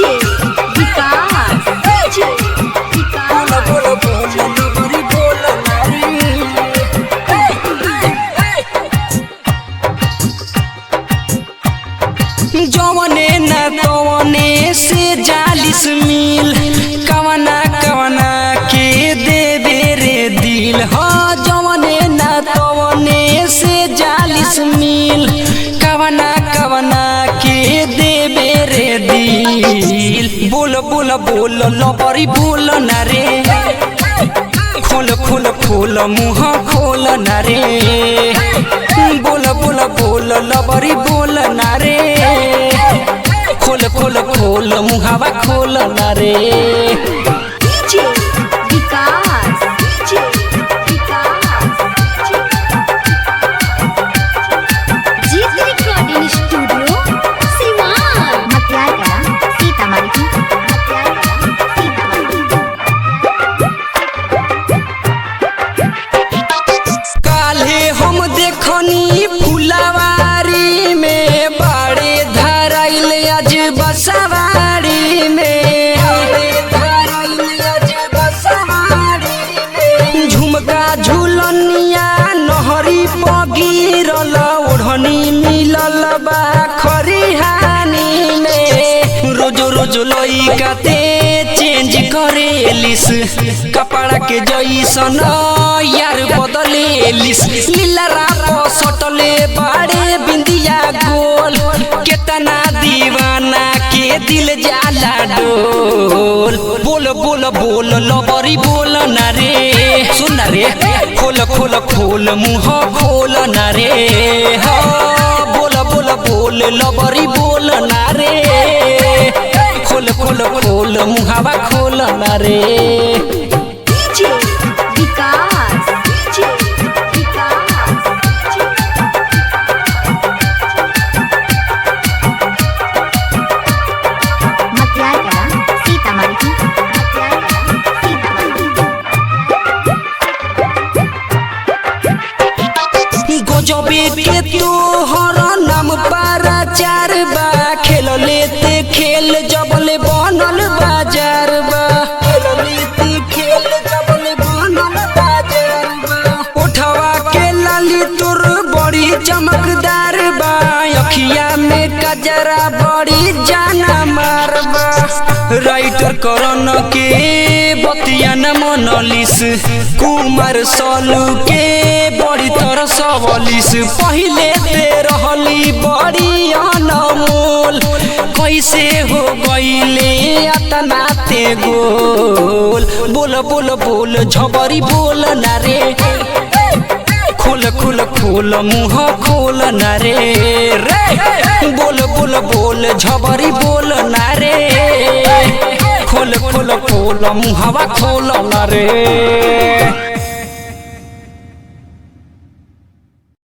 DJ विकास बोल बोल लबरी बोल जवने न तवने से 40 मील कवना कवना के देवे रे दिल। हाँ जवने न तवने से 40 मील कवना कवना के देवे रे दिल। बोल बोल बोल लबरी बोल ना रे खोल खोल खोल मुँह खोल ना रे बोल बोल बोल लबरी बोल ना रे खोल खोल खोल मुहावा खोल ना रे। डीजे विकास जीत रिकॉर्डिंग स्टूडियो सिवान मतियारगढ़ सीतामढ़ी काल्हे हम देखनी फुलवारी में बाड़े धराइल आज बसवारी में झुमका झुलनिया नहरी पगिरल ओढ़नी मिलल बा खरिहानी में। रोज रोज लइका ते चेंज करेलिस कपड़ा के जैसन यार बदलेलिस। लीला राप सटले बाड़े बिंदिया गोल केतना दीवाना के दिल जाला डोल। बोल बोल बोल लबरी बोल ना रे सुन ना रे खोल खोल खोल मुँह खोल ना रे। हाँ बोल बोल बोल लबरी बोल ना रे खोल खोल खोल मुहावा खोल ना रे। डीजे विकास मतियारगढ़ सीतामढ़ी गजबे के तोहर नाम पाराचार बा खेल लेते खेल जबले बनल बाजार बा खेल जबले बनल बाजार बा। उठवा के लाली तोर बड़ी चमकदार बा अखिया में कजरा बड़ी जाना मारबा। राइटर करन के बतिया न मनलिस कुमार सलू के बड़ी तरह सबलिस। पहिले ते रहली बड़ी अनमोल कैसे हो गईले अतना ते गोल। बोल बोल बोल झबरी बोल ना रे खोल खोल खोल मुँह खोल ना रे बोल बोल बोल झबरी बोल ना रे खोल खोल खोल मुहावा खोल ना रे।